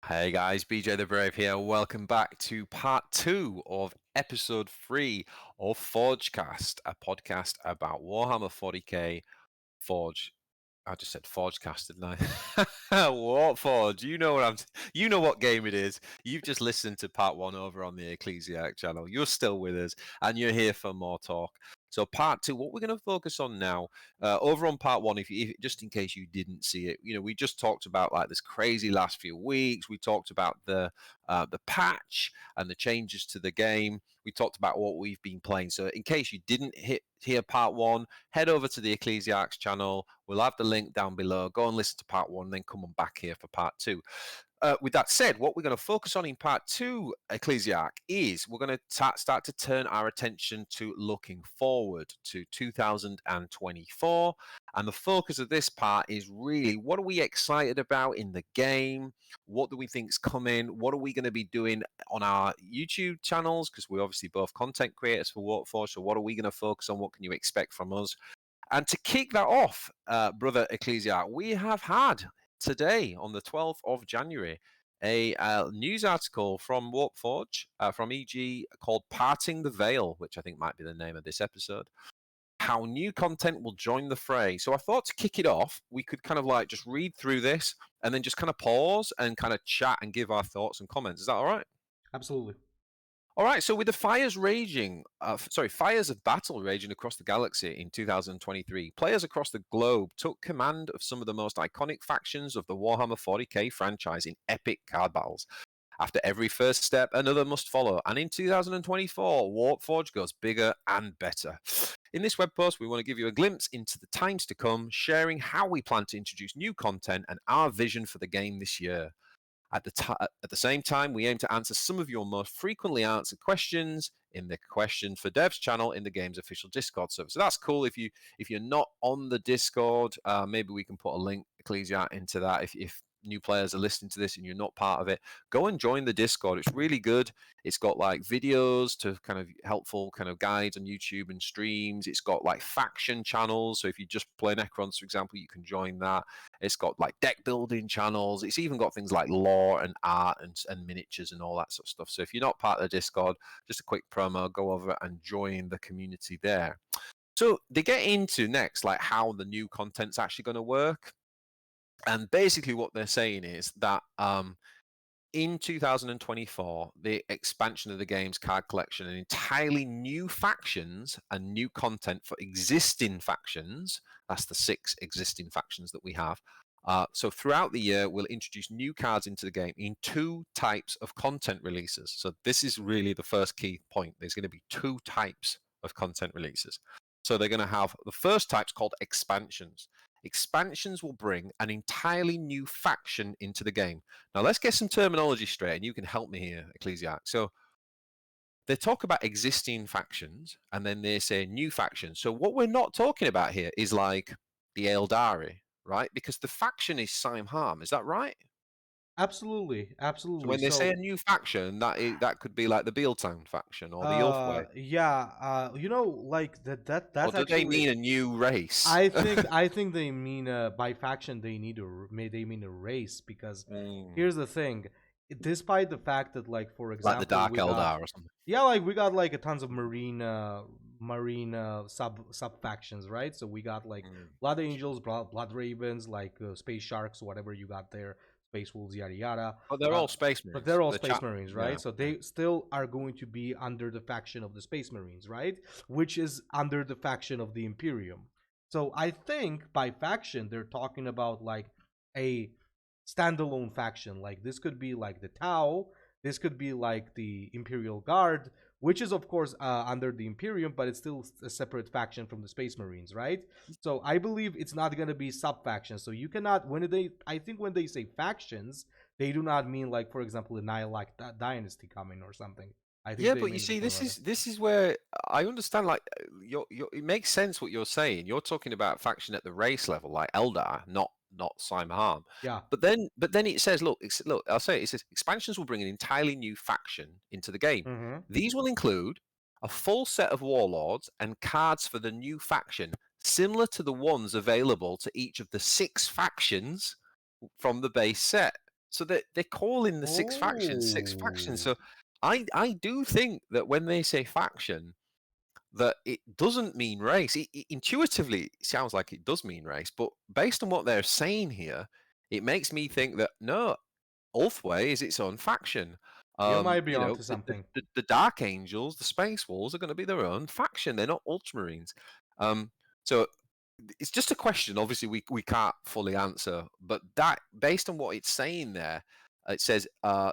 Hey guys, BJ the Brave here. Welcome back to part 2 of episode 3 of FORGECAST, a podcast about Warhammer 40k Forge. I just said FORGECAST, didn't I? WARPFORGE. You know what game it is. You've just listened to part 1 over on the Ecclesiarch channel. You're still with us and you're here for more talk. So part 2, what we're going to focus on now, over on part 1, if just in case you didn't see it, we just talked about like this crazy last few weeks. We talked about the patch and the changes to the game. We talked about what we've been playing. So in case you didn't hear part 1, head over to the Ecclesiarch channel. We'll have the link down below. Go and listen to part 1, then come on back here for part 2. With that said, what we're going to focus on in part 2, Ecclesiarch, is we're going to start to turn our attention to looking forward to 2024. And the focus of this part is really, what are we excited about in the game? What do we think's coming? What are we going to be doing on our YouTube channels? Because we're obviously both content creators for WARPFORGE. So what are we going to focus on? What can you expect from us? And to kick that off, brother Ecclesiarch, we have had today, on the 12th of January, a news article from WARPFORGE, from EG, called Parting the Veil, which I think might be the name of this episode. How new content will join the fray. So I thought to kick it off, we could kind of like just read through this and then just kind of pause and kind of chat and give our thoughts and comments. Is that all right? Absolutely. All right, so with the fires of battle raging across the galaxy in 2023, players across the globe took command of some of the most iconic factions of the Warhammer 40k franchise in epic card battles. After every first step, another must follow, and in 2024, WARPFORGE goes bigger and better. In this web post, we want to give you a glimpse into the times to come, sharing how we plan to introduce new content and our vision for the game this year. At the same time, we aim to answer some of your most frequently answered questions in the Question for Devs channel in the game's official Discord server. So that's cool. If you're not on the Discord, maybe we can put a link, Ecclesiarch, into that. If new players are listening to this and you're not part of it, go and join the Discord. It's really good. It's got like videos to kind of helpful kind of guides on YouTube and streams. It's got like faction channels. So if you just play Necrons, for example, you can join that. It's got like deck building channels. It's even got things like lore and art and miniatures and all that sort of stuff. So if you're not part of the Discord, just a quick promo, go over and join the community there. So they get into next, like how the new content's actually going to work. And basically what they're saying is that in 2024, the expansion of the game's card collection and entirely new factions and new content for existing factions, that's the 6 existing factions that we have. So throughout the year, we'll introduce new cards into the game in 2 types of content releases. So this is really the first key point. There's going to be 2 types of content releases. So they're going to have the first type's called expansions. Expansions will bring an entirely new faction into the game. Now, let's get some terminology straight, and you can help me here, Ecclesiarch. So they talk about existing factions, and then they say new factions. So what we're not talking about here is like the Eldari, right? Because the faction is Simharm. Is that right? Absolutely. So when they say a new faction, that could be like the Bealtown faction or the Ulfway. Like that's Or do actually. they mean a new race? I think they mean by faction they mean a race, because here's the thing. Despite the fact that, like, for example, like the Dark Eldar or something. Yeah, like we got like a tons of marine sub factions, right? So we got like Blood Angels, Blood Ravens, like Space Sharks, whatever you got there, Space Wolves, yada yada. But they're all Space Marines. But they're all Space Marines, right? Yeah. So they still are going to be under the faction of the Space Marines, right? Which is under the faction of the Imperium. So I think by faction they're talking about like a standalone faction. Like this could be like the Tau, this could be like the Imperial Guard, which is of course under the Imperium, but it's still a separate faction from the Space Marines, right? So I believe it's not going to be sub-factions. So you cannot, when they say factions, they do not mean, like, for example, a Nihilak dynasty coming or something. I think yeah, but you see, this is where I understand. Like, it makes sense what you're saying. You're talking about faction at the race level, like Eldar, not Simharm. Yeah. But then it says, look, I'll say it says expansions will bring an entirely new faction into the game. Mm-hmm. These will include a full set of warlords and cards for the new faction, similar to the ones available to each of the 6 factions from the base set. So they're calling the six factions. Oh. So I do think that when they say faction, that it doesn't mean race. Intuitively, it sounds like it does mean race, but based on what they're saying here, it makes me think that no, Ulthway is its own faction. You might be You know, onto something. the Dark Angels, the Space Wolves are going to be their own faction. They're not Ultramarines. So it's just a question. Obviously, we can't fully answer, but that based on what it's saying there, it says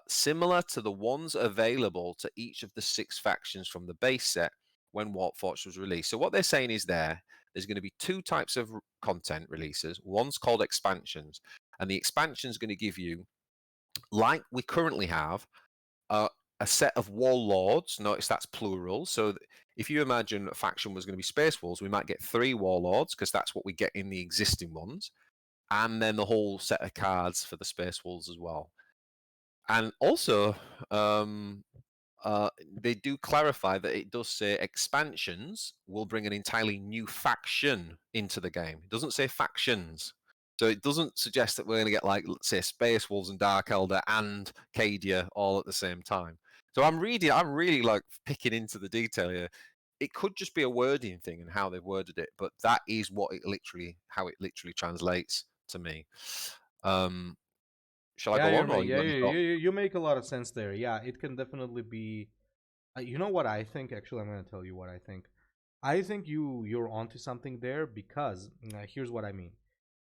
similar to the ones available to each of the 6 factions from the base set when WARPFORGE was released. So what they're saying is there's going to be 2 types of content releases. One's called expansions, and the expansion is going to give you, like we currently have, a set of warlords. Notice that's plural. So if you imagine a faction was going to be Space Wolves, we might get 3 warlords because that's what we get in the existing ones, and then the whole set of cards for the Space Wolves as well. And also, they do clarify that it does say expansions will bring an entirely new faction into the game. It doesn't say factions. So it doesn't suggest that we're going to get, like, let's say, Space Wolves and Dark Elder and Cadia all at the same time. So I'm really like picking into the detail here. It could just be a wording thing and how they've worded it, but that is how it literally translates to me. Shall I Yeah, go on, or you got any thoughts? you make a lot of sense there. Yeah, it can definitely be. You know what I think? Actually, I'm going to tell you what I think. I think you're onto something there because here's what I mean.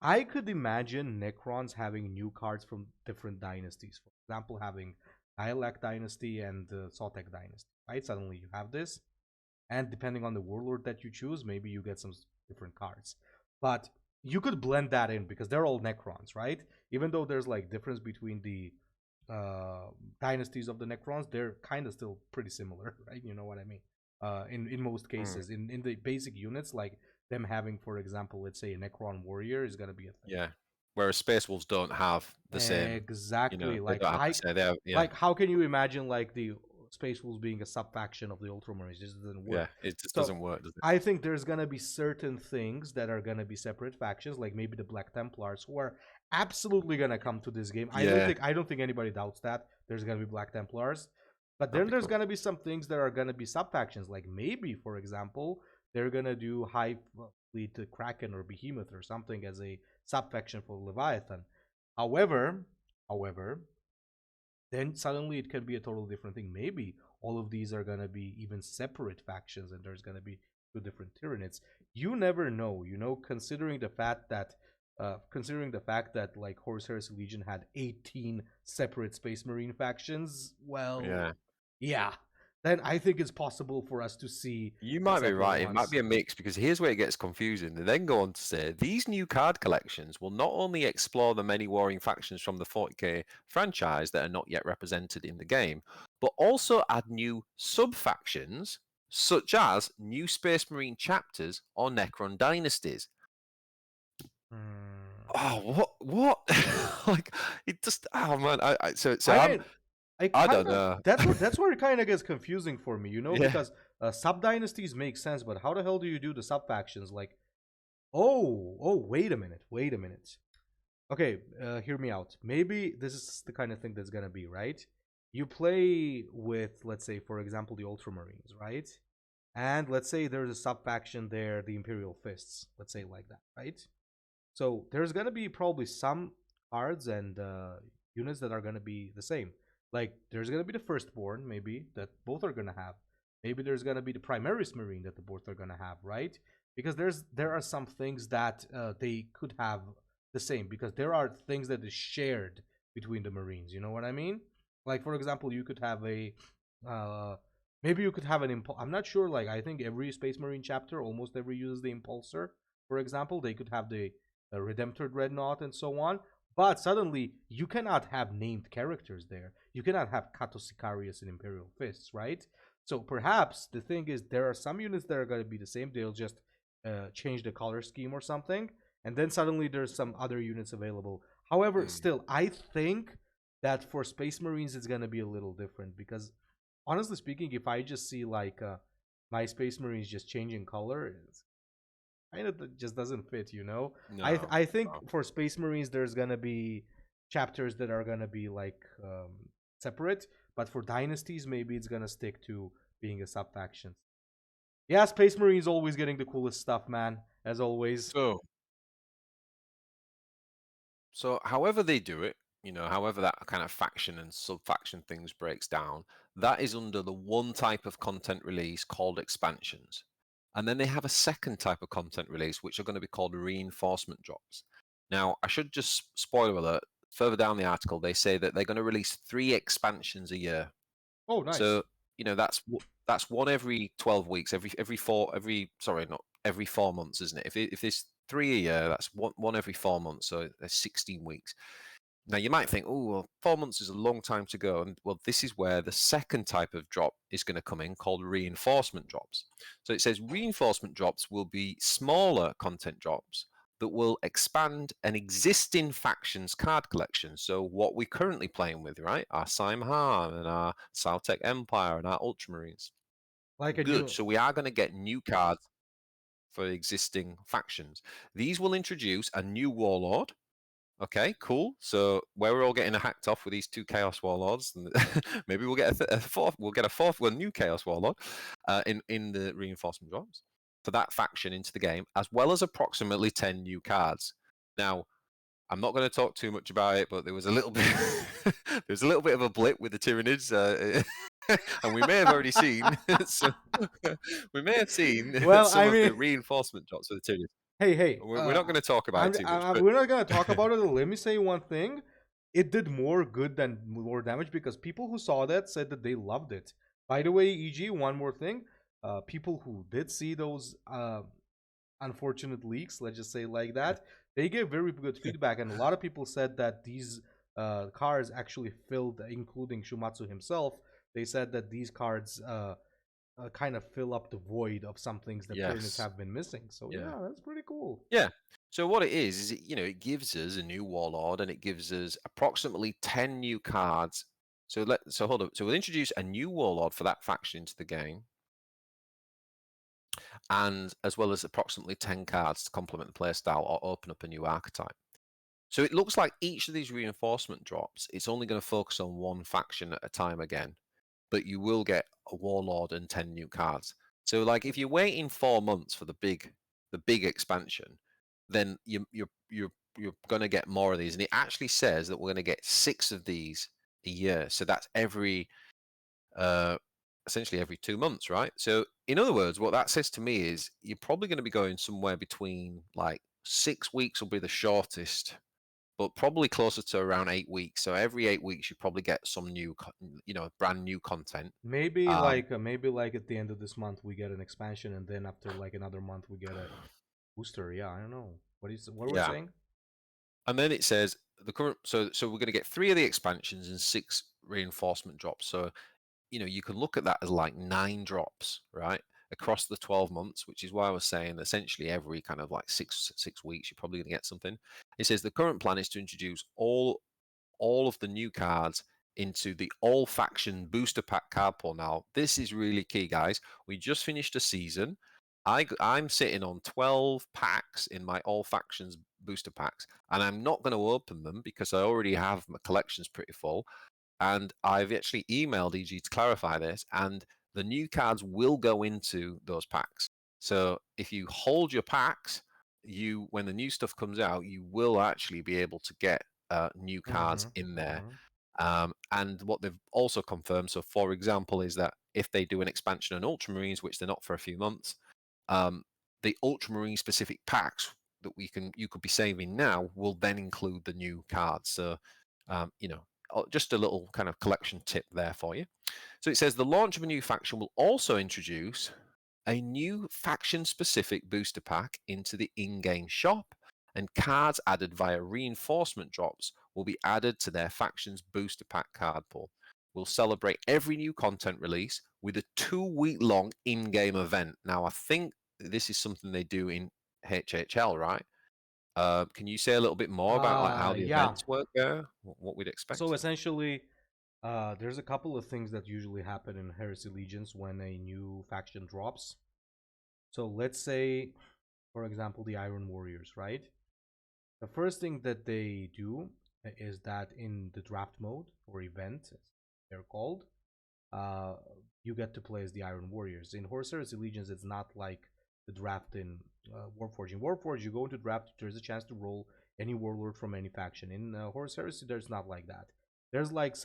I could imagine Necrons having new cards from different dynasties. For example, having Dialect Dynasty and Sotek Dynasty. Right? Suddenly you have this, and depending on the warlord that you choose, maybe you get some different cards. But you could blend that in because they're all Necrons, right? Even though there's like difference between the dynasties of the Necrons, they're kind of still pretty similar, right? You know what I mean? In most cases, in the basic units, like them having, for example, let's say a Necron warrior is gonna be a thing. Yeah. Whereas Space Wolves don't have the same, Exactly. they don't have to say they yeah, like how can you imagine like the Space Wolves being a sub faction of the Ultramarines? It just doesn't yeah, work. it just So doesn't work, does it? I think there's gonna be certain things that are gonna be separate factions, like maybe the Black Templars, who are absolutely gonna come to this game. Yeah, I don't think anybody doubts that there's gonna be Black Templars. But that'd then be there's cool. gonna be some things that are gonna be sub factions, like maybe, for example, they're gonna do High Fleet Kraken or Behemoth or something as a sub faction for Leviathan. However, however, then suddenly it can be a totally different thing. Maybe all of these are gonna be even separate factions, and there's gonna be 2 different tyranids. You never know, considering the fact that like Horus Heresy Legion had 18 separate Space Marine factions. Well, Yeah. yeah. Then I think it's possible for us to see You the might be separate right. It might ones. be a mix, because here's where it gets confusing. They then go on to say these new card collections will not only explore the many warring factions from the 40k franchise that are not yet represented in the game, but also add new sub factions such as new Space Marine chapters or Necron dynasties. Hmm. Oh, what? Like, it just, oh man. So I I'm, mean, I I kind don't of know. that's where it kind of gets confusing for me, Yeah. because sub dynasties make sense, but how the hell do you do the sub factions? Like, oh, wait a minute. Okay, hear me out. Maybe this is the kind of thing that's gonna be right. You play with, let's say, for example, the Ultramarines, right? And let's say there's a sub faction there, the Imperial Fists. Let's say like that, right? So there's gonna be probably some cards and units that are gonna be the same. Like there's gonna be the Firstborn, maybe that both are gonna have. Maybe there's gonna be the Primaris Marine that the both are gonna have, right? Because there are some things that they could have the same, because there are things that is shared between the Marines. You know what I mean? Like for example, you could have a uh, maybe you could have an impulse. I'm not sure. Like I think every Space Marine chapter almost every uses the Impulsor. For example, they could have the Redemptor Dreadnought, and so on. But suddenly, you cannot have named characters there. You cannot have Kato Sicarius and Imperial Fists, right? So perhaps the thing is, there are some units that are going to be the same. They'll just change the color scheme or something. And then suddenly there's some other units available. However, Mm. still, I think that for Space Marines, it's going to be a little different. Because honestly speaking, if I just see like my Space Marines just changing color, it's kind of just doesn't fit. No. I think No. for Space Marines there's gonna be chapters that are gonna be like separate. But for dynasties, maybe it's gonna stick to being a sub faction. Yeah, Space Marines always getting the coolest stuff, man. As always. So however they do it, however that kind of faction and sub-faction things breaks down, that is under the one type of content release called expansions. And then they have a second type of content release, which are going to be called reinforcement drops. Now, I should just spoiler alert, further down the article, they say that they're going to release 3 expansions a year. Oh, nice. So, that's one every 12 weeks, every 4 months, isn't it? If there's 3 a year, that's one every 4 months, so there's 16 weeks. Now you might think, oh well, 4 months is a long time to go, and well, this is where the second type of drop is going to come in, called reinforcement drops. So it says reinforcement drops will be smaller content drops that will expand an existing faction's card collection. So what we're currently playing with, right? Our Simhan and our Saltec Empire and our Ultramarines. Like a Good. new. So we are going to get new cards for existing factions. These will introduce a new warlord. Okay, cool. So where we're all getting hacked off with these 2 Chaos Warlords, and maybe we'll get a fourth. We'll get a fourth, new Chaos Warlord in the reinforcement drops for that faction into the game, as well as approximately 10 new cards. Now, I'm not going to talk too much about it, but there was a little bit of a blip with the Tyranids, and we may have already seen. We may have seen some of the reinforcement drops for the Tyranids. Hey, we're not going to talk about it too much. We're not going to talk about it. Let me say one thing. It did more good than more damage because people who saw that said that they loved it. By the way, EG, one more thing. People who did see those unfortunate leaks, let's just say like that, they gave very good feedback. And a lot of people said that these cards actually filled, including Shumatsu himself, they said that these cards kind of fill up the void of some things that Tyranids have been missing. So yeah, that's pretty cool. Yeah. So what it is it gives us a new warlord, and it gives us approximately 10 new cards. So hold up. So we'll introduce a new warlord for that faction into the game, and as well as approximately 10 cards to complement the playstyle or open up a new archetype. So it looks like each of these reinforcement drops, it's only going to focus on one faction at a time again, but you will get a warlord and 10 new cards. So like if you're waiting 4 months for the big expansion, then you're going to get more of these. And it actually says that we're going to get 6 of these a year. So that's essentially every 2 months, right? So in other words, what that says to me is you're probably going to be going somewhere between like 6 weeks will be the shortest, but probably closer to around 8 weeks. So every 8 weeks you probably get some new, brand new content. Maybe like at the end of this month we get an expansion, and then after like another month we get a booster. Yeah, I don't know. What we're saying? And then it says the current. So we're going to get 3 of the expansions and 6 reinforcement drops. So you can look at that as like 9 drops, right, across the 12 months, which is why I was saying essentially every kind of like six weeks you're probably going to get something. It says the current plan is to introduce all of the new cards into the all faction booster pack card pool. Now this is really key, guys. We just finished a season. I'm sitting on 12 packs in my all factions booster packs, and I'm not going to open them because I already have my collections pretty full. And I've actually emailed EG to clarify this, and the new cards will go into those packs. So if you hold your packs, when the new stuff comes out, you will actually be able to get new cards in there. And what they've also confirmed, so for example, is that if they do an expansion on Ultramarines, which they're not for a few months, the Ultramarine specific packs that you could be saving now will then include the new cards. So just a little kind of collection tip there for you. So it says the launch of a new faction will also introduce a new faction-specific booster pack into the in-game shop, and cards added via reinforcement drops will be added to their faction's booster pack card pool. We'll celebrate every new content release with a 2-week-long in-game event. Now, I think this is something they do in HHL, right? Can you say a little bit more about like how the events work there? What we'd expect? So essentially, there's a couple of things that usually happen in Heresy Legions when a new faction drops. So let's say, for example, the Iron Warriors, right? The first thing that they do is that in the draft mode or event, as they're called, uh, you get to play as the Iron Warriors. In Horus Allegiance, it's not like the draft in Warforged. In Warforged, you go into draft, there's a chance to roll any warlord from any faction. In Horus Heresy, there's not like that. There's like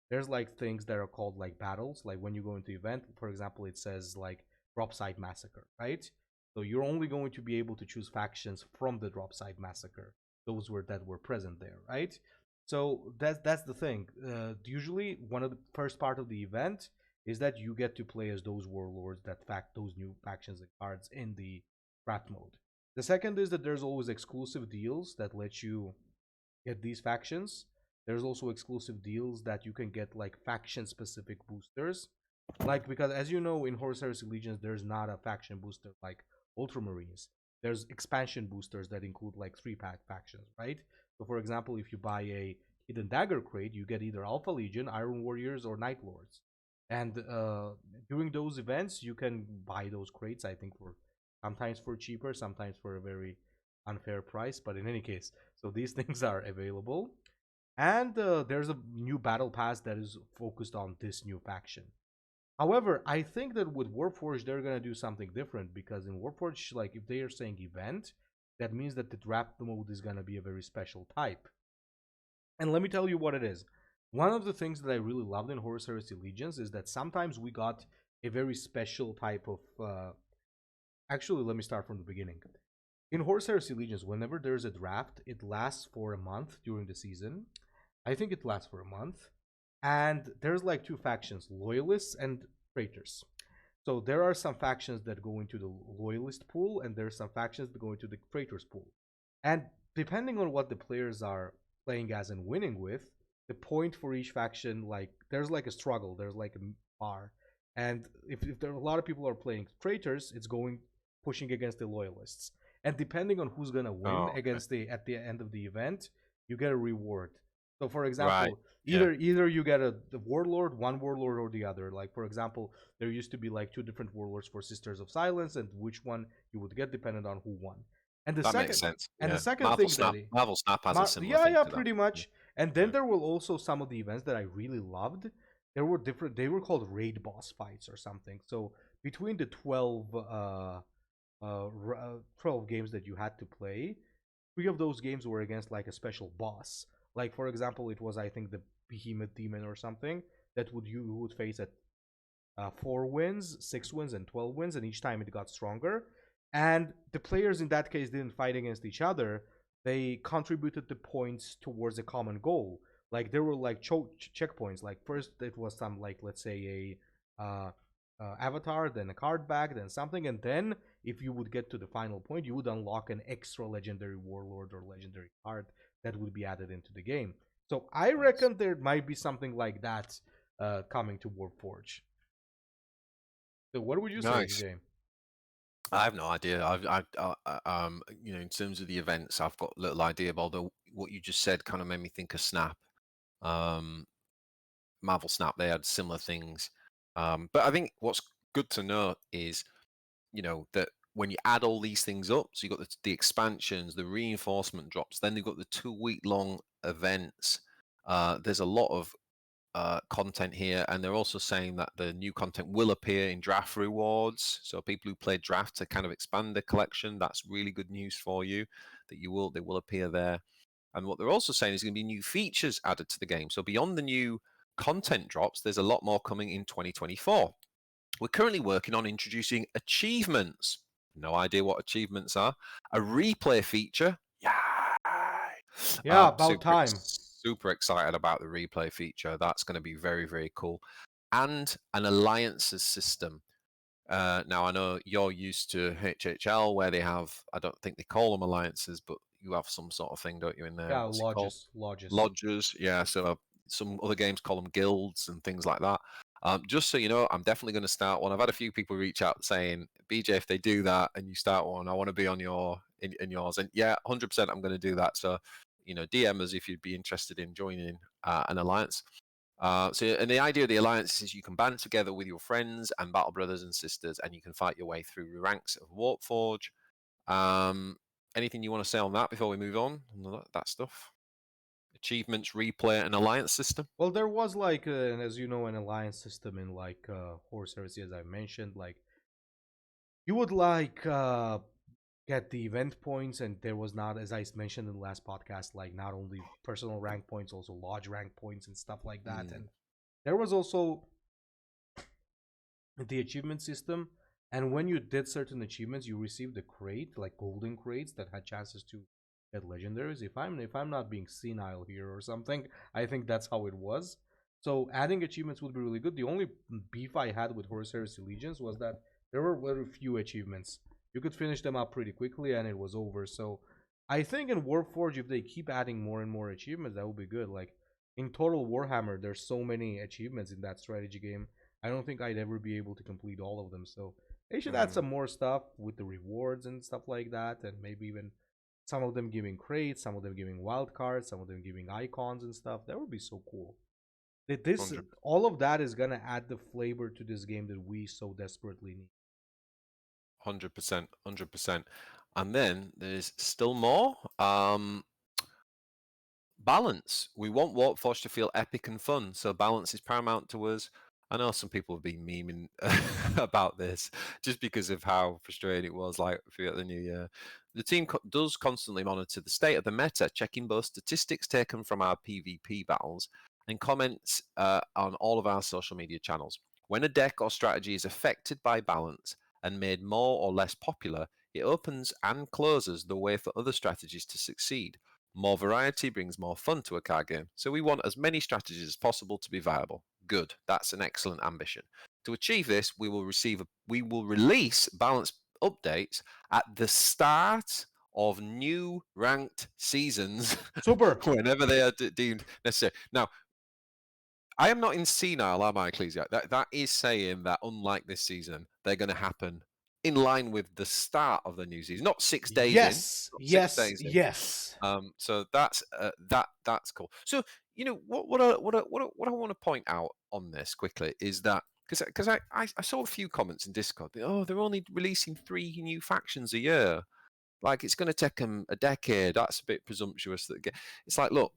there's like things that are called like battles. Like when you go into event, for example, it says like drop site massacre, right? So you're only going to be able to choose factions from the drop site massacre. Those that were present there, right? So that's the thing. Usually, one of the first part of the event is that you get to play as those warlords that fact those new factions and cards in the draft mode. The second is that there's always exclusive deals that let you get these factions. There's also exclusive deals that you can get like faction specific boosters. Like because as you know in Horus Heresy Legions there's not a faction booster like Ultramarines. There's expansion boosters that include like 3-pack factions, right? So for example, if you buy a Hidden Dagger crate, you get either Alpha Legion, Iron Warriors, or Night Lords. And during those events, you can buy those crates. I think for sometimes for cheaper, sometimes for a very unfair price. But in any case, so these things are available. And there's a new battle pass that is focused on this new faction. However, I think that with Warforged they're gonna do something different because in Warforged, like if they are saying event, that means that the draft mode is gonna be a very special type. And let me tell you what it is. One of the things that I really loved in Horus Heresy Legions is that sometimes we got a very special type of. Actually, let me start from the beginning. In Horus Heresy Legions, whenever there's a draft, it lasts for a month during the season. I think it lasts for a month. And there's like two factions, loyalists and traitors. So there are some factions that go into the loyalist pool, and there's some factions that go into the traitors pool. And depending on what the players are playing as and winning with, the point for each faction, like there's like a struggle, there's like a bar. And if there are a lot of people are playing traitors, it's going pushing against the loyalists. And depending on who's gonna win against the at the end of the event, you get a reward. So for example, either you get the warlord, one warlord or the other. Like for example, there used to be like two different warlords for Sisters of Silence, and which one you would get depended on who won. And that makes sense. the second thing that Marvel Snap has a similar thing to that. pretty much. And then there were also some of the events that I really loved. There were different. They were called raid boss fights or something. So between the 12 games that you had to play, 3 of those games were against like a special boss. Like for example, it was I think the Behemoth Demon or something that you would face at 4 wins, 6 wins, and 12 wins, and each time it got stronger. And the players in that case didn't fight against each other. They contributed the points towards a common goal. Like there were like checkpoints. Like first it was some like let's say a avatar, then a card back, then something, and then if you would get to the final point, you would unlock an extra legendary warlord or legendary card that would be added into the game. So I reckon there might be something like that coming to Warforged. So what would you say, Jay? I have no idea. In terms of the events, I've got a little idea. Although what you just said kind of made me think of Snap. Marvel Snap, they had similar things. But I think what's good to know is, that when you add all these things up, so you've got the expansions, the reinforcement drops, then you've got the 2-week-long events. There's a lot of content here, and they're also saying that the new content will appear in draft rewards. So people who play draft to kind of expand their collection, that's really good news for you. They will appear there. And what they're also saying is going to be new features added to the game. So beyond the new content drops, there's a lot more coming in 2024. We're currently working on introducing achievements. No idea what achievements are. A replay feature. Yeah, about time. Super excited about the replay feature. That's going to be very, very cool. And an alliances system. Now, I know you're used to HHL where they have, I don't think they call them alliances, but you have some sort of thing, don't you, in there? Yeah, lodges. Lodges, yeah. So some other games call them guilds and things like that. Just so you know, I'm definitely going to start one. I've had a few people reach out saying, BJ, if they do that and you start one, I want to be on in yours. And yeah, 100% I'm going to do that. So, DM us if you'd be interested in joining an alliance. And the idea of the alliance is you can band together with your friends and battle brothers and sisters, and you can fight your way through the ranks of WARPFORGE. Anything you want to say on that before we move on that stuff? achievements, replay, and alliance system? Well, there was like, as you know, an alliance system in like Horse Heresy, as I mentioned. Like, you would like get the event points, and there was not, as I mentioned in the last podcast, like not only personal rank points, also lodge rank points and stuff like that. And there was also the achievement system. And when you did certain achievements, you received a crate, like golden crates that had chances to get legendaries. If I'm not being senile here or something, I think that's how it was. So adding achievements would be really good. The only beef I had with Horus Heresy Legions was that there were very few achievements. You could finish them up pretty quickly and it was over. So I think in Warforge, if they keep adding more and more achievements, that would be good. Like in Total Warhammer, there's so many achievements in that strategy game. I don't think I'd ever be able to complete all of them. So they should add some more stuff with the rewards and stuff like that, and maybe even some of them giving crates, some of them giving wild cards, some of them giving icons and stuff. That would be so cool. This all of that is gonna add the flavor to this game that we so desperately need. 100%, 100%. And then there's still more. Balance. We want Warpforge to feel epic and fun, so balance is paramount to us. I know some people have been memeing about this just because of how frustrating it was like throughout the new year. The team does constantly monitor the state of the meta, checking both statistics taken from our PvP battles and comments on all of our social media channels. When a deck or strategy is affected by balance and made more or less popular, it opens and closes the way for other strategies to succeed. More variety brings more fun to a card game, so we want as many strategies as possible to be viable. Good, that's an excellent ambition. To achieve this, we will release balanced updates at the start of new ranked seasons. Super. Whenever they are deemed necessary. Now, I am not in senile, am I, Ecclesiarch? That is saying that unlike this season, they're going to happen in line with the start of the new season, not 6 days in. Yes, yes, yes. So that's cool. So what I want to point out on this quickly is that because I saw a few comments in Discord. Oh, they're only releasing 3 new factions a year. Like it's going to take them a decade. That's a bit presumptuous. It's like, look,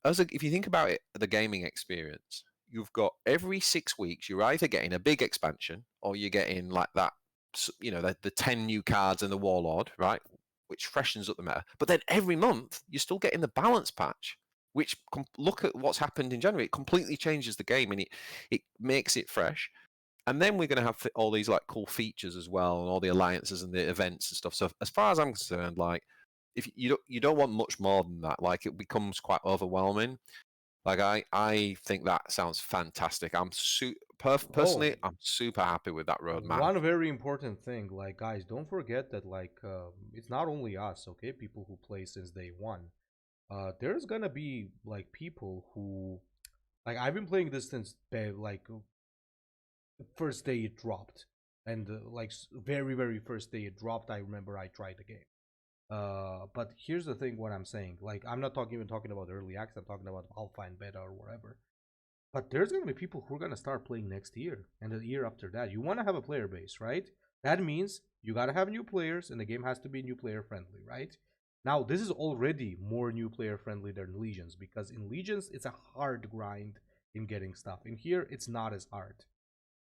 if you think about it, the gaming experience, you've got every 6 weeks, you're either getting a big expansion or you're getting like that, the 10 new cards and the Warlord, right? Which freshens up the meta. But then every month, you're still getting the balance patch, which look at what's happened in January. It completely changes the game and it makes it fresh. And then we're going to have all these like cool features as well, and all the alliances and the events and stuff. So as far as I'm concerned, like if you don't want much more than that, like it becomes quite overwhelming. Like I think that sounds fantastic. Personally, I'm super happy with that roadmap. One very important thing, like guys, don't forget that like it's not only us, okay? People who play since day one. There's gonna be like people who, like I've been playing this since like the first day it dropped, and like very very first day it dropped. I remember I tried the game. But here's the thing: what I'm saying, like I'm not even talking about early access. I'm talking about alpha and beta or whatever. But there's gonna be people who are gonna start playing next year and the year after that. You want to have a player base, right? That means you gotta have new players, and the game has to be new player friendly, right? Now this is already more new player friendly than Legions, because in Legions it's a hard grind in getting stuff. In here it's not as hard.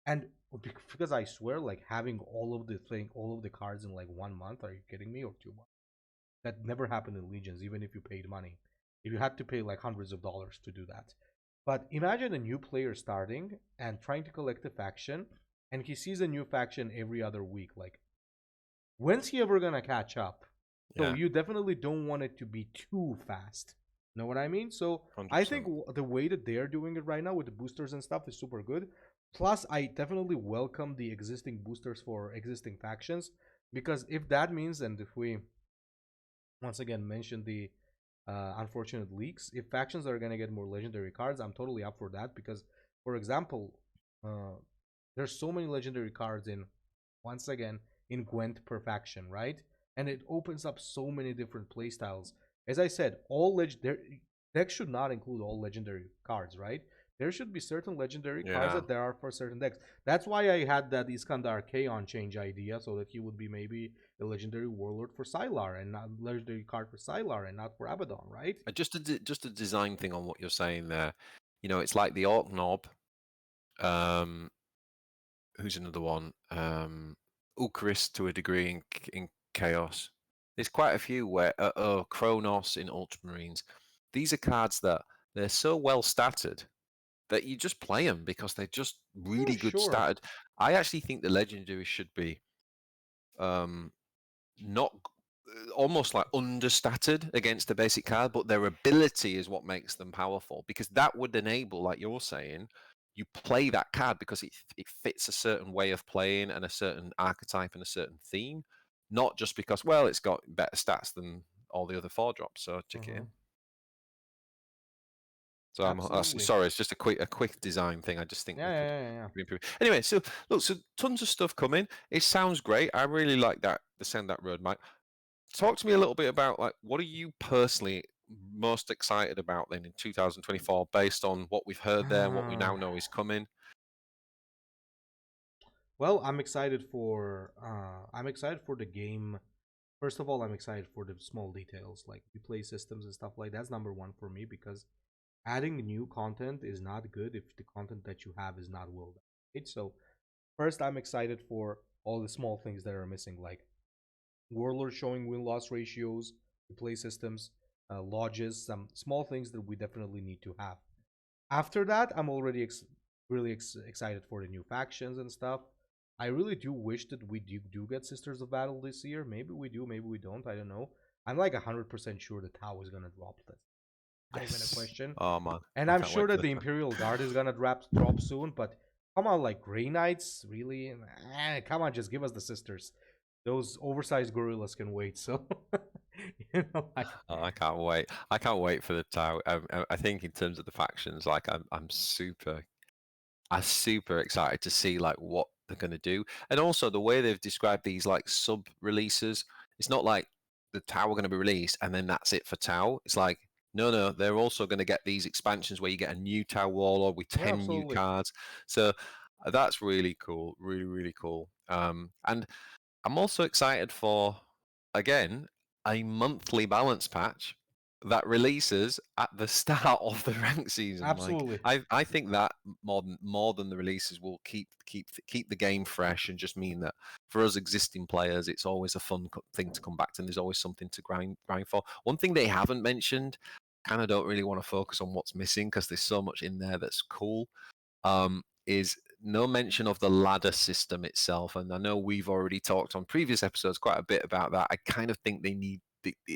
And because I swear, like having all of the cards in like 1 month, are you kidding me? Or 2 months? That never happened in Legions, even if you paid money. If you had to pay like hundreds of dollars to do that. But imagine a new player starting and trying to collect a faction, and he sees a new faction every other week. Like, when's he ever gonna catch up? So you definitely don't want it to be too fast. Know what I mean? So 100%. I think the way that they're doing it right now with the boosters and stuff is super good. Plus, I definitely welcome the existing boosters for existing factions, because if that means, and if we once again mention the unfortunate leaks, if factions are going to get more legendary cards, I'm totally up for that. Because, for example, there's so many legendary cards in, once again, in Gwent per faction, right? And it opens up so many different playstyles. As I said, decks should not include all legendary cards, right? there should be certain legendary cards that there are for certain decks. That's why I had that Iskandar Kaon change idea, so that he would be maybe a legendary warlord for Sylar and not legendary card for Sylar and not for Abaddon, right? Just a design thing on what you're saying there. You know, it's like the Orc Knob. Who's another one? Ulcaris to a degree in Chaos. There's quite a few where Kronos in Ultramarines. These are cards that they're so well statted that you just play them because they're just really good Sure. statted. I actually think the legendaries should be not almost like understated against the basic card, but their ability is what makes them powerful, because that would enable, like you're saying, you play that card because it fits a certain way of playing and a certain archetype and a certain theme, not just because, well, it's got better stats than all the other 4-drops, so check it in. So I'm sorry, it's just a quick design thing. I just think we could improve. Anyway, so look, so tons of stuff coming. It sounds great. I really like the sound of that roadmap. Talk to me a little bit about, like, what are you personally most excited about then in 2024, based on what we've heard there and what we now know is coming? Well, I'm excited for the game. First of all, I'm excited for the small details like replay systems and stuff like that. That's number one for me, because adding new content is not good if the content that you have is not well done. Right? So first, I'm excited for all the small things that are missing, like Warlord showing win-loss ratios, replay systems, lodges, some small things that we definitely need to have. After that, I'm already really excited for the new factions and stuff. I really do wish that we do get Sisters of Battle this year. Maybe we do, maybe we don't. I don't know. I'm like 100% sure the Tau is gonna drop this. Not even a question. Oh man! And I'm sure that the Imperial Guard is gonna drop soon. But come on, like Grey Knights, really? Come on, just give us the Sisters. Those oversized gorillas can wait. So, you know, I can't wait. I can't wait for the Tau. I think in terms of the factions, like I'm super excited to see like what they're going to do, and also the way they've described these like sub releases. It's not like the Tau are going to be released and then that's it for Tau. It's like, no, they're also going to get these expansions where you get a new Tau Warlord with 10 new cards. So that's really cool, really cool. And I'm also excited for, again, a monthly balance patch that releases at the start of the rank season. absolutely. Like, I think that more than the releases will keep the game fresh, and just mean that for us existing players, it's always a fun thing to come back to, and there's always something to grind for. One thing they haven't mentioned, kind of don't really want to focus on what's missing because there's so much in there that's cool, is no mention of the ladder system itself. And I know we've already talked on previous episodes quite a bit about that. I kind of think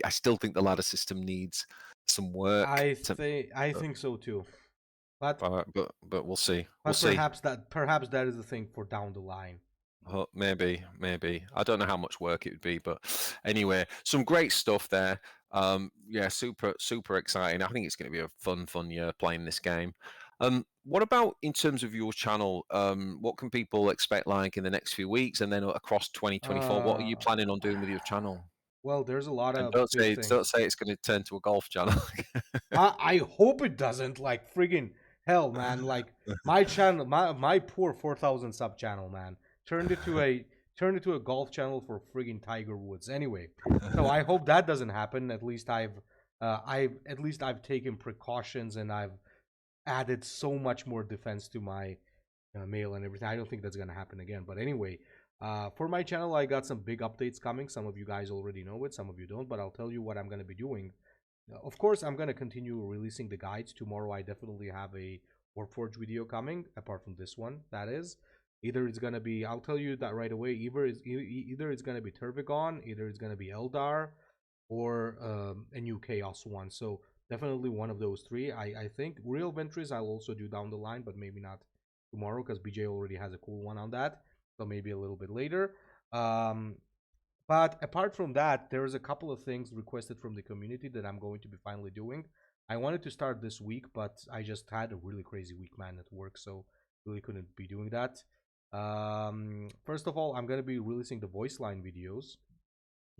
I still think the ladder system needs some work. I think so too. But we'll see. Perhaps that is the thing for down the line. Maybe. I don't know how much work it would be, but anyway, some great stuff there. Yeah, super exciting. I think it's going to be a fun year playing this game. What about in terms of your channel? What can people expect like in the next few weeks, and then across 2024? What are you planning on doing with your channel? Well, there's a lot And of don't big things. say it's going to turn to a golf channel. I hope it doesn't. Like friggin' hell, man. Like my channel, my poor 4,000 sub channel, man, turned into a golf channel for friggin' Tiger Woods. Anyway, so I hope that doesn't happen. At least I've taken precautions, and I've added so much more defense to my mail and everything. I don't think that's gonna happen again. But anyway, for my channel, I got some big updates coming. Some of you guys already know it, some of you don't. But I'll tell you what I'm gonna be doing. Of course, I'm gonna continue releasing the guides. Tomorrow, I definitely have a Warpforge video coming. Apart from this one, that is. Either it's gonna be, I'll tell you that right away. Either it's gonna be Tervigon, either it's gonna be Eldar, or a new Chaos one. So definitely one of those three. I think Real Ventries I'll also do down the line, but maybe not tomorrow because BJ already has a cool one on that. So maybe a little bit later. But apart from that, there's a couple of things requested from the community that I'm going to be finally doing. I wanted to start this week, but I just had a really crazy week, man, at work, so really couldn't be doing that. First of all, I'm going to be releasing the voice line videos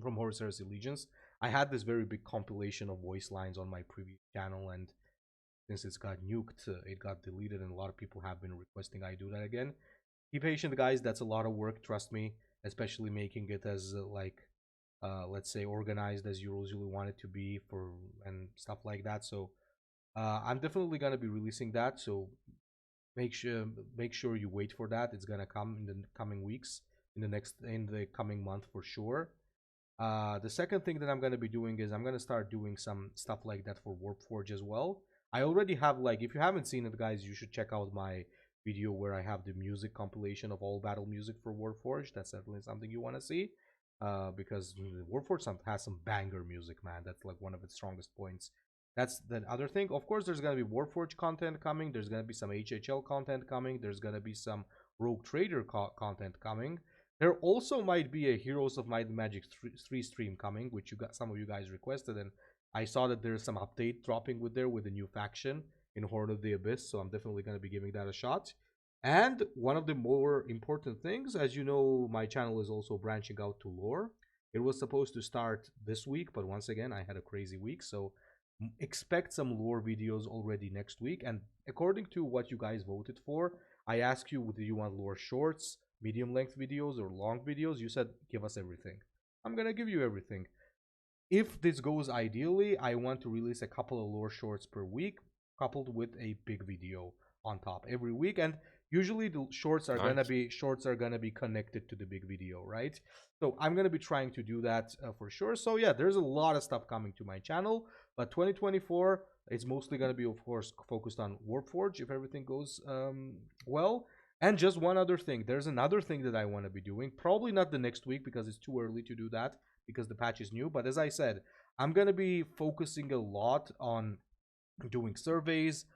from Horus Heresy Legions. I had this very big compilation of voice lines on my previous channel, and since it's got nuked, it got deleted, and a lot of people have been requesting I do that again. Be patient, guys. That's a lot of work, trust me, especially making it as let's say organized as you usually want it to be for and stuff like that. So I'm definitely gonna be releasing that. So make sure you wait for that. It's gonna come in the coming weeks, in the coming month for sure. The second thing that I'm gonna be doing is I'm gonna start doing some stuff like that for Warpforge as well. I already have, like, if you haven't seen it, guys, you should check out my video where I have the music compilation of all battle music for Warforged. That's definitely something you want to see, because Warforged has some banger music, man. That's like one of its strongest points. That's the other thing. Of course, there's gonna be Warforged content coming. There's gonna be some HHL content coming. There's gonna be some Rogue Trader content coming. There also might be a Heroes of Might and Magic 3 stream coming, which some of you guys requested, and I saw that there's some update dropping with a new faction in Horn of the Abyss, so I'm definitely going to be giving that a shot. And one of the more important things, as you know, my channel is also branching out to lore. It was supposed to start this week, but once again, I had a crazy week, so expect some lore videos already next week. And according to what you guys voted for, I asked you, do you want lore shorts, medium length videos, or long videos? You said give us everything. I'm gonna give you everything. If this goes ideally, I want to release a couple of lore shorts per week, coupled with a big video on top every week. And usually the shorts are gonna be connected to the big video, right? So I'm gonna be trying to do that for sure. So yeah, there's a lot of stuff coming to my channel, but 2024 is mostly gonna be, of course, focused on Warpforge if everything goes well. And just one other thing, there's another thing that I want to be doing. Probably not the next week because it's too early to do that because the patch is new. But as I said, I'm going to be focusing a lot on doing surveys,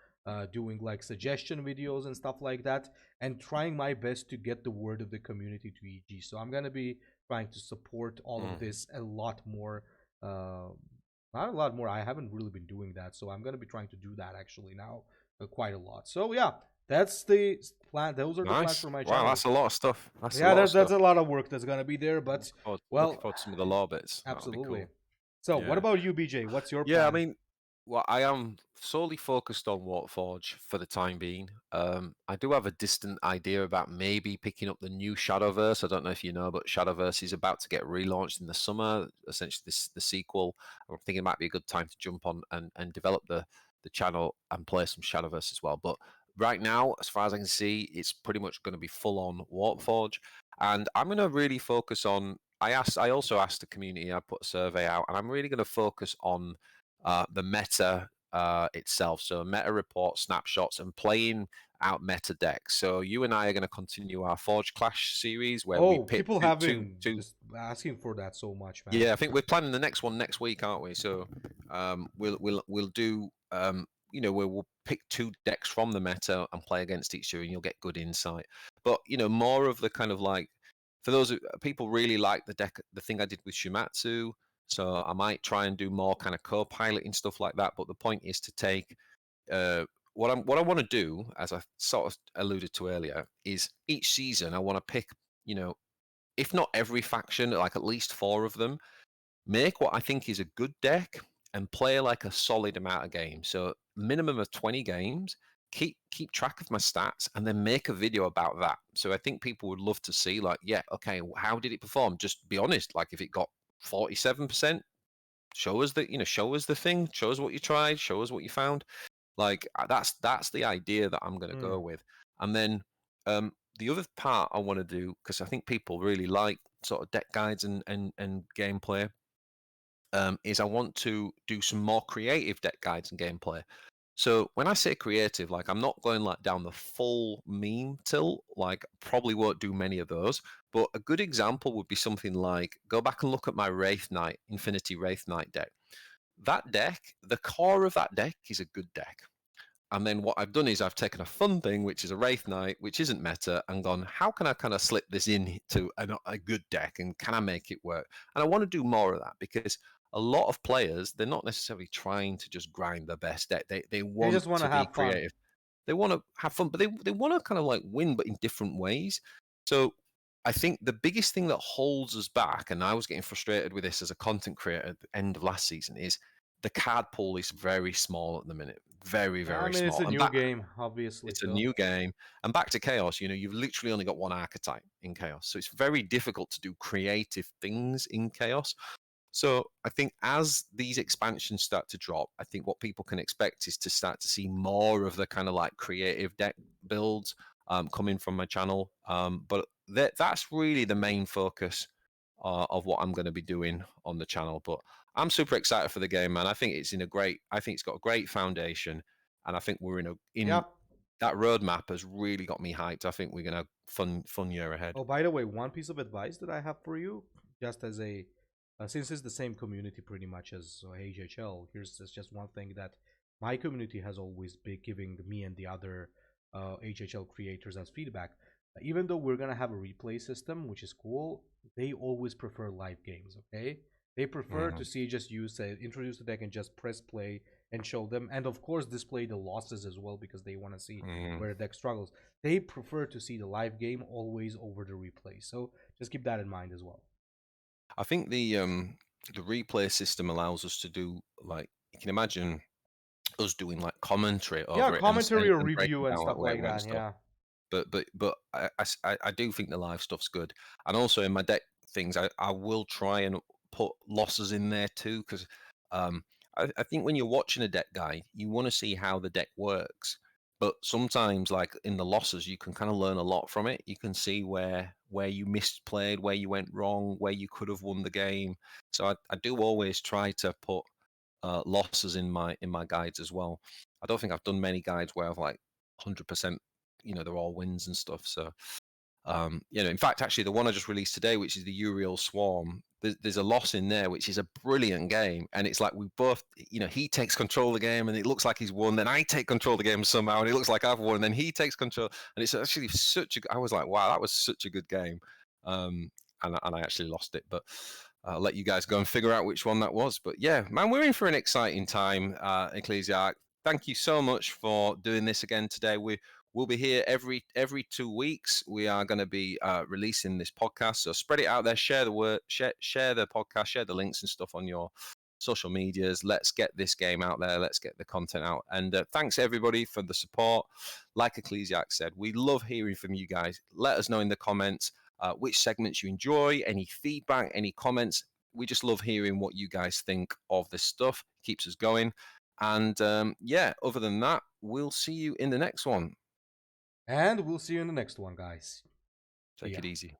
doing like suggestion videos and stuff like that, and trying my best to get the word of the community to EG. So I'm going to be trying to support all of this a lot more. Not a lot more. I haven't really been doing that. So I'm going to be trying to do that actually now quite a lot. So yeah. That's the plan. Those are the plans for my channel. Wow, that's a lot of stuff. That's a lot of work that's gonna be there. But looking forward to some of the law bits. Absolutely. Cool. So, what about you, BJ? What's your plan? Yeah, I mean, well, I am solely focused on Warpforge for the time being. I do have a distant idea about maybe picking up the new Shadowverse. I don't know if you know, but Shadowverse is about to get relaunched in the summer. Essentially, the sequel. I'm thinking it might be a good time to jump on and develop the channel and play some Shadowverse as well. But right now, as far as I can see, it's pretty much going to be full on Warpforge, and I'm going to really focus on. I also asked the community. I put a survey out, and I'm really going to focus on the meta itself. So meta report snapshots and playing out meta decks. So you and I are going to continue our Forge Clash series where we pick people have been just asking for that so much, man. Yeah, I think we're planning the next one next week, aren't we? So we'll do we'll pick 2 decks from the meta and play against each other, and you'll get good insight. But more of the kind of like, for those people really like the thing I did with Shumatsu. So I might try and do more kind of co-piloting stuff like that. But the point is to take what I want to do, as I sort of alluded to earlier, is each season I want to pick, if not every faction, like at least 4 of them, make what I think is a good deck and play like a solid amount of games. So minimum of 20 games, keep track of my stats, and then make a video about that. So I think people would love to see, like, yeah, okay, how did it perform? Just be honest. Like if it got 47%, show us show us the thing, show us what you tried, show us what you found. Like that's the idea that I'm going to go with. And then the other part I want to do, because I think people really like sort of deck guides and gameplay, is I want to do some more creative deck guides and gameplay. So when I say creative, like I'm not going like down the full meme tilt, like probably won't do many of those, but a good example would be something like, go back and look at my Wraith Knight, Infinity Wraith Knight deck. That deck, the core of that deck is a good deck. And then what I've done is I've taken a fun thing, which is a Wraith Knight, which isn't meta, and gone, how can I kind of slip this into a good deck, and can I make it work? And I want to do more of that, because a lot of players, they're not necessarily trying to just grind the best deck. They want just want to have be creative. Fun. They want to have fun, but they want to kind of like win, but in different ways. So I think the biggest thing that holds us back, and I was getting frustrated with this as a content creator at the end of last season, is the card pool is very small at the minute. very, I very mean, it's small. a And new game, obviously. it's a So new game. And back to Chaos, you've literally only got one archetype in Chaos. So it's very difficult to do creative things in Chaos. So I think as these expansions start to drop, I think what people can expect is to start to see more of the kind of like creative deck builds coming from my channel. But that's really the main focus of what I'm going to be doing on the channel. But I'm super excited for the game, man. I think it's got a great foundation, and I think we're in yeah. that roadmap has really got me hyped. I think we're gonna have fun year ahead. Oh, by the way, one piece of advice that I have for you, just as a since it's the same community pretty much as HHL, here's just one thing that my community has always been giving me and the other HHL creators as feedback. Even though we're gonna have a replay system, which is cool, they always prefer live games. Okay, they prefer to see just introduce the deck and just press play and show them, and of course display the losses as well because they want to see where the deck struggles. They prefer to see the live game always over the replay. So just keep that in mind as well. I think the replay system allows us to do, like, you can imagine us doing like commentary Yeah, over it and commentary or and breaking review and down like stuff where like it went and that. stuff. Yeah. But I do think the live stuff's good, and also in my deck things I will try and put losses in there too, because um, I think when you're watching a deck guide, you want to see how the deck works. But sometimes, like in the losses, you can kind of learn a lot from it. You can see where you misplayed, where you went wrong, where you could have won the game. So I do always try to put losses in my guides as well. I don't think I've done many guides where I've like 100%, they're all wins and stuff. So in fact, actually, the one I just released today, which is the Uriel Swarm, there's a loss in there, which is a brilliant game. And it's like we both, he takes control of the game and it looks like he's won. Then I take control of the game somehow and it looks like I've won. And then he takes control. And it's actually I was like, wow, that was such a good game. And I actually lost it. But I'll let you guys go and figure out which one that was. But yeah, man, we're in for an exciting time, Ecclesiarch. Thank you so much for doing this again today. We'll be here every 2 weeks. We are going to be releasing this podcast, so spread it out there. Share the word, share the podcast, share the links and stuff on your social medias. Let's get this game out there. Let's get the content out. And thanks everybody for the support. Like Ecclesiarch said, we love hearing from you guys. Let us know in the comments which segments you enjoy, any feedback, any comments. We just love hearing what you guys think of this stuff. Keeps us going. And yeah, other than that, we'll see you in the next one. And we'll see you in the next one, guys. Take it easy.